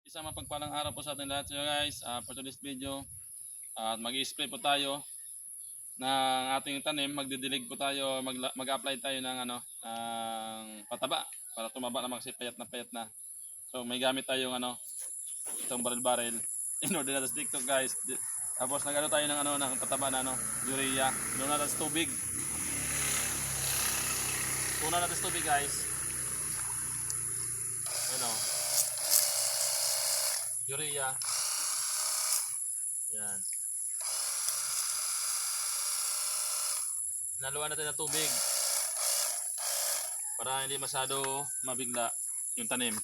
Isang mapagpalang araw po sa ating lahat guys. For today's video, mag-i-spray po tayo ng ating tanim. Magdidilig po tayo, mag-apply tayo ng ng pataba para tumaba naman kasi payat na. So may gamit tayong itong baril-baril in order na sa TikTok guys. Tapos nagano tayo ng pataba na urea. Inuuna natin sa tubig. Una natin sa tubig guys. Urea. Yan. Naluan natin ng tubig para hindi masyado mabigla yung tanim.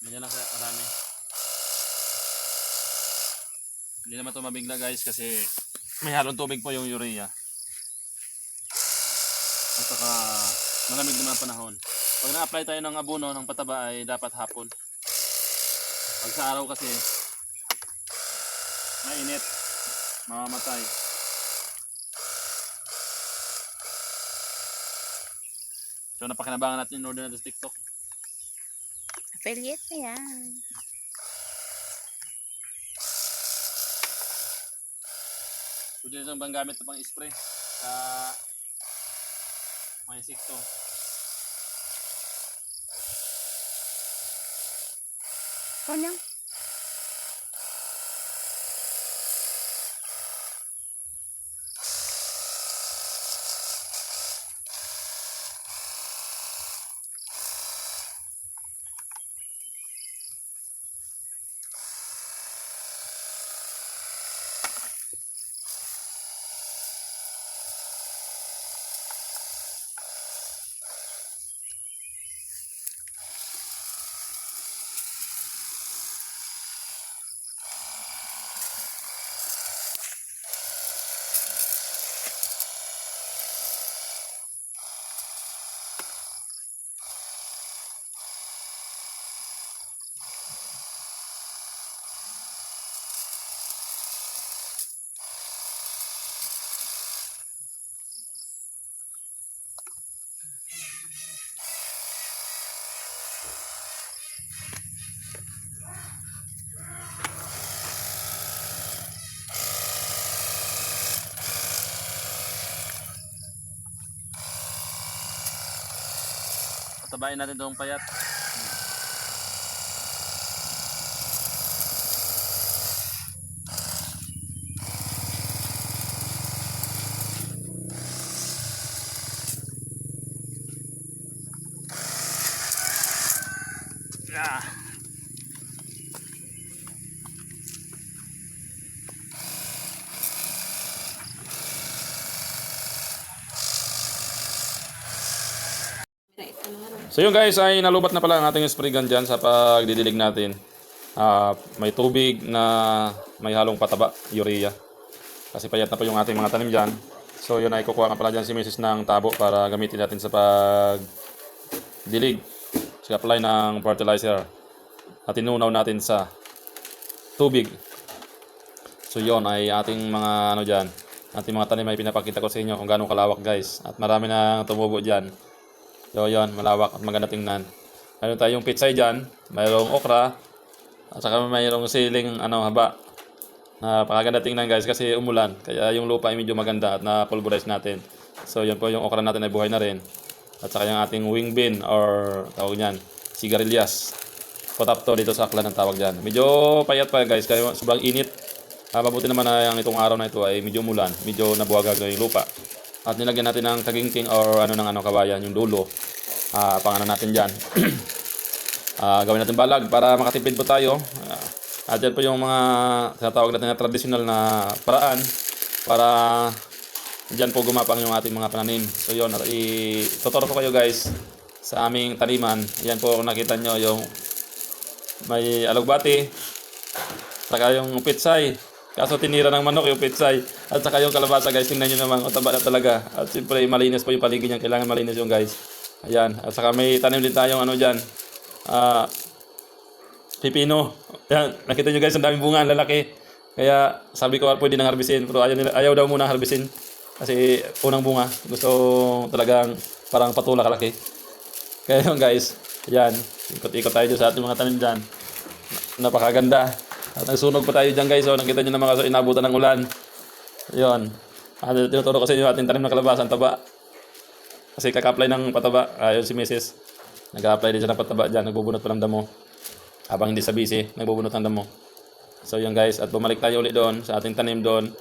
Ganyan lang karami. Hindi naman ito mabigla guys kasi may halong tubig po yung urea. At saka malamig naman ang panahon. Pag na-apply tayo ng abono ng pataba ay dapat hapon. Pag sa araw kasi mainit, mamamatay. So napakinabangan natin in order natin sa TikTok. Affiliate na yan. Pwede nyo bang gamit na pang spray sa mga insekto. Kanyang. Patabain natin itong payat. Yeah. So yun guys, ay nalubat na pala ang ating spray gun dyan sa pagdidilig natin. May tubig na may halong pataba, urea. Kasi payat na po yung ating mga tanim dyan. So yun ay kukuha ka pala dyan si Mrs. ng tabo para gamitin natin sa pagdilig. So apply ng fertilizer at tinunaw natin sa tubig. So yun ay ating mga dyan. Ating mga tanim ay pinapakita ko sa inyo kung gaano kalawak guys. At marami na tumubo dyan. So yun, malawak at maganda tingnan. Mayroon tayong pitsay dyan, mayroong okra, at saka mayroong siling haba. Napakaganda tingnan guys kasi umulan. Kaya yung lupa ay medyo maganda at na-pulverize natin. So yun po yung okra natin ay buhay na rin. At saka yung ating wing bean or tawag niyan, sigarilyas. Potato dito sa aklan ng tawag dyan. Medyo payat pa guys, kaya sobrang init. Mabuti naman na itong araw na ito ay medyo umulan, medyo nabuwagag yung lupa. At nilagyan natin ng kagingking or kawayan, yung dulo. Pangano natin dyan. Gawin natin balag para makatipid po tayo. At yan po yung mga tinatawag natin na traditional na paraan para dyan po gumapang yung ating mga pananim. So yun, ituturo ko kayo guys sa aming taniman. Yan po nakita nyo yung may alugbati, saka yung pitsay. Kaso tinira ng manok yung pitsay. At saka yung kalabasa guys, tingnan nyo naman, taba na talaga. At siyempre malinis po yung paligid niya, kailangan malinis yung guys. Ayan, at saka may tanim din tayong dyan. Pipino. Ayan, nakita nyo guys, ang daming bunga, ang lalaki. Kaya sabi ko pwede nang harbisin, pero ayaw daw muna harbisin. Kasi unang bunga, gusto talagang Parang patula kalaki. Kaya yun guys, yan. Ikot-ikot tayo dyan sa ating mga tanim dyan. Napakaganda. At nagsunog pa tayo dyan guys. So, nakita nyo naman kasi inabutan ng ulan. Yun. Tinuturo ko sa inyo ating tanim na kalabasa, ang taba. Kasi kaka-apply ng pataba. Ayun si Mrs. Nag-a-apply din siya ng pataba dyan. Nagbubunot pa ng damo. Habang hindi sa busy, nagbubunot ng damo. So yun guys. At bumalik tayo ulit doon sa ating tanim doon.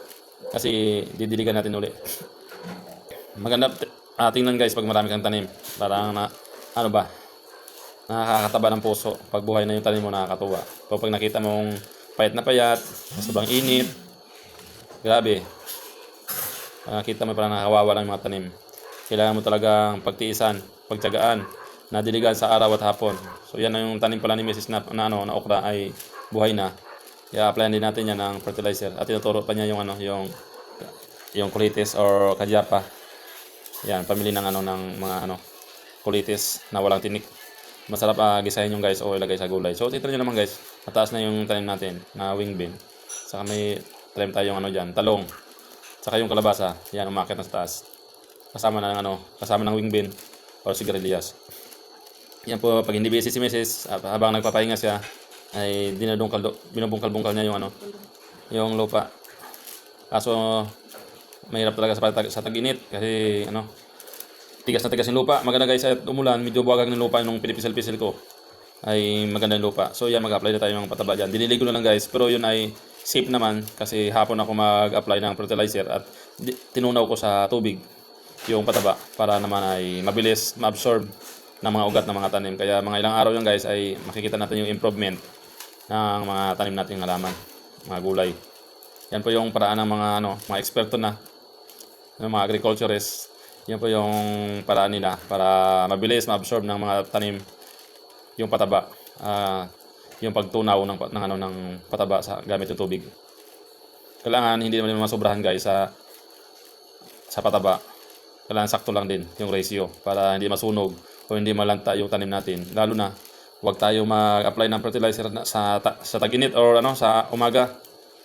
Kasi didiligan natin ulit. Maganda tingnan guys pag marami kang tanim. Parang na, ano ba? Nakakataba ng puso. Pag buhay na yung tanim mo, nakakatuwa. So pag nakita mong payat na payat, sobrang init, grabe. Nakita mo parang nakawawa ng mga tanim. Kailangan mo talagang pagtiisan, pagtiyagaan, nadiligan sa araw at hapon. So yan na yung tanim pala ni Mrs. na okra ay buhay na. I-applyan din natin yan ng fertilizer. At tinuturo pa niya yung yung kulitis or kadyapa. Yan, pamili ng ng mga kulitis na walang tinik. Masarap gisahin yung guys o ilagay sa gulay. So tignan niyo naman guys, mataas na yung tanim natin na wing bean. Saka may tanim tayong diyan, talong. Saka yung kalabasa, yan umakyat na sa taas. Kasama ng wing bean or sigarilyas. Yan po, pag hindi busy si Mrs. Habang nagpapahinga siya, ay binubungkal-bungkal niya yung lupa. Kaso mahirap talaga sa tag-init kasi tigas na tigas yung lupa. Maganda guys at umulan, medyo buwagag ng lupa nung pinipisil-pisil ko. Ay maganda yung lupa. So yan, mag-apply na tayo ng pataba dyan. Diniligo na lang guys, pero yun ay safe naman kasi hapon ako mag-apply ng fertilizer at tinunaw ko sa tubig yung pataba para naman ay mabilis ma-absorb ng mga ugat ng mga tanim. Kaya mga ilang araw yan guys ay makikita natin yung improvement ng mga tanim nating halaman, mga gulay. Yan po yung paraan ng mga eksperto na, ng mga agriculturists. Yan po yung paraan nila para mabilis ma-absorb ng mga tanim yung pataba. Yung pagtunaw ng pataba sa gamit yung tubig. Kailangan hindi naman masobrahan guys sa pataba. Kailangan sakto lang din yung ratio para hindi masunog o hindi malanta yung tanim natin. Lalo na huwag tayo mag-apply ng fertilizer sa tag-init or sa umaga.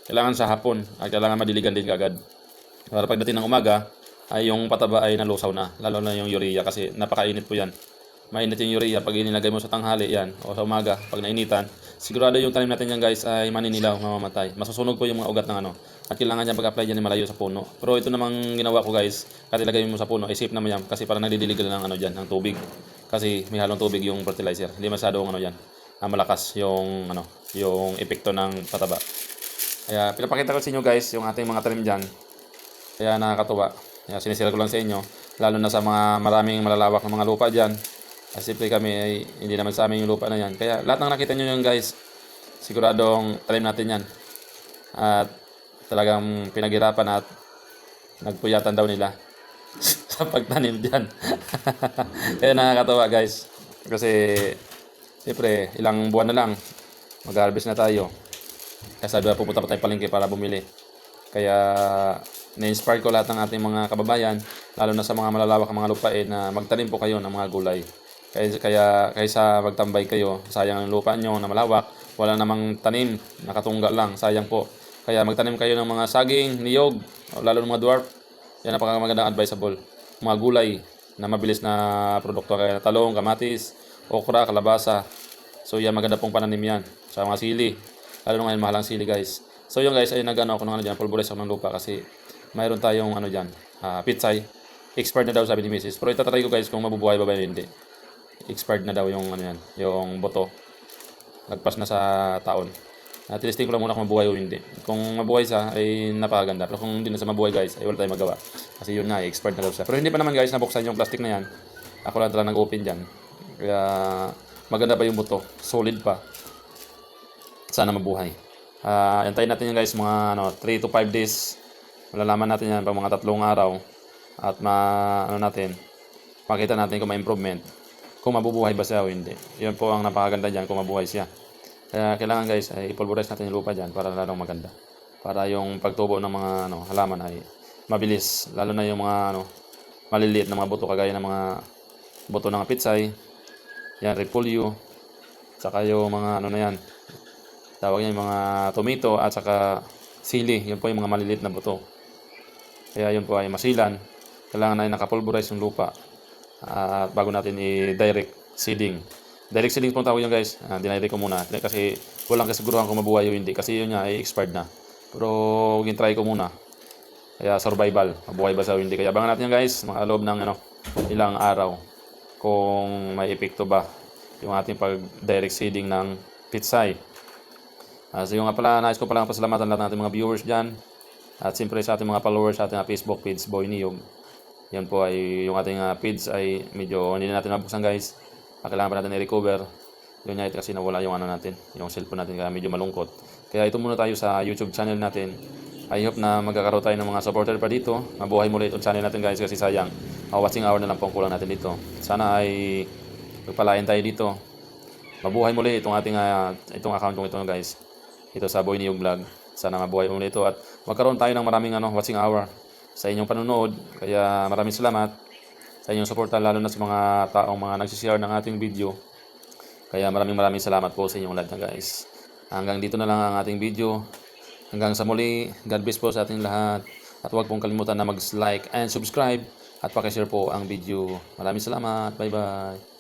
Kailangan sa hapon at kailangan madiligan din kagad. Para pagdating ng umaga ay yung pataba ay nalusaw na, lalo na yung urea kasi napakainit po yan. Mainit yung urea pag inilagay mo sa tanghali yan o sa umaga pag nainitan, sigurado yung tanim natin yan guys ay maninilaw, mamamatay. Masusunog po yung mga ugat ng at kailangan niya pag-apply dyan malayo sa puno. Pero ito namang ginawa ko guys, kahit ilagay mo sa puno ay safe naman yan kasi parang nagdidilig lang ng ng tubig. Kasi may halong tubig yung fertilizer. Hindi masyadong malakas yung yung epekto ng pataba. Kaya pinapakita ko sa inyo guys yung ating mga tanim dyan. Kaya nakakatuwa. Kaya sinisira ko lang sa inyo, lalo na sa mga maraming malalawak na mga lupa dyan. Kasi siyempre kami ay hindi naman sa amin yung lupa na yan. Kaya lahat ng nakita nyo yun guys, siguradong tanim natin yan. At talagang pinaghirapan at nagpuyatan daw nila sa pagtanim dyan. Kaya nakakatawa guys. Kasi siyempre ilang buwan na lang mag-harvest na tayo. Kaya sabi na pupunta pa tayo palengke para bumili. Kaya na-inspire ko lahat ng ating mga kababayan, lalo na sa mga malalawak ang mga lupain, na magtanim po kayo ng mga gulay. Kaya kaysa magtambay kayo, sayang ang lupa nyo na malawak, wala namang tanim, nakatungga lang, sayang po. Kaya magtanim kayo ng mga saging, niyog, lalo ng mga dwarf. Yan napakamagandang advisable. Mga gulay na mabilis na produkto, kaya talong, kamatis, okra, kalabasa. So yan, maganda pong pananim yan. Sa mga sili, lalo na ngayon mahal ang sili guys. So yun guys, ay nag-ano ako ng dyan, pulverize ako ng lupa kasi mayroon tayong dyan, pitsay. Expired na daw sabi ni Mrs. Pero itatry ko guys kung mabubuhay ba hindi. Expired na daw yung yung boto. Lagpas na sa taon. Tilisting ko lang muna kung mabuhay o hindi. Kung mabuhay siya ay napakaganda. Pero kung hindi na sa mabuhay guys, ay wala tayong magawa. Kasi yun na, expired na daw siya. Pero hindi pa naman guys nabuksan yung plastic na yan. Ako lang talaga nag-open dyan. Kaya maganda pa yung buto. Solid pa. Sana mabuhay. Antayin natin yan guys mga 3 to 5 days. Malalaman natin yan pag mga 3 araw. At makita natin kung may improvement. Kung mabubuhay ba siya o hindi. Yun po ang napakaganda dyan kung mabuhay siya. Kaya kailangan guys ay ipulverize natin yung lupa dyan para lalong maganda. Para yung pagtubo ng mga halaman ay mabilis. Lalo na yung mga maliliit na mga buto kagaya ng mga buto ng pitsay. Yan, repolyo. Saka yung mga na yan. Tawag niya yung mga tomato at saka sili. Yun po yung mga maliliit na buto. Kaya yun po ay masilan. Kailangan ay nakapulverize yung lupa. bago natin i-direct seeding. Direct seeding pong tawag yun guys. Dinirect ko muna kasi walang kasiguruhan kung mabuhay o hindi kasi yun nga ay expired na. Pero try ko muna. Kaya survival, mabuhay ba sa o hindi. Kaya abangan natin yan guys, mga loob ng ilang araw kung may epekto ba yung ating pag-direct seeding ng pitsay. So yung nga pala, nais ko palang pasalamatan lahat ng ating mga viewers dyan. At siyempre sa ating mga followers sa ating Facebook page, Boy Niyog. Yan po ay yung ating page ay medyo hindi na natin mabuksan guys. Kailangan pa natin i-recover. Yun nga kasi nawala yung natin, yung cellphone natin kaya medyo malungkot. Kaya ito muna tayo sa YouTube channel natin. I hope na magkakaroon tayo ng mga supporter pa dito. Mabuhay muli itong channel natin guys kasi sayang. Watching hour na lang po ang kulang natin dito. Sana ay pagpalain tayo dito. Mabuhay muli itong ating itong account kong ito guys. Ito sa Boy Niyog Vlog. Sana mabuhay muli ito at magkaroon tayo ng maraming watching hour sa inyong panonood. Kaya maraming salamat sa inyong suporta lalo na sa mga taong mga nagsishare ng ating video. Kaya maraming salamat po sa inyong lahat guys. Hanggang dito na lang ang ating video. Hanggang sa muli, God bless po sa ating lahat. At huwag pong kalimutan na mag-like and subscribe at pakishare po ang video. Maraming salamat. Bye bye.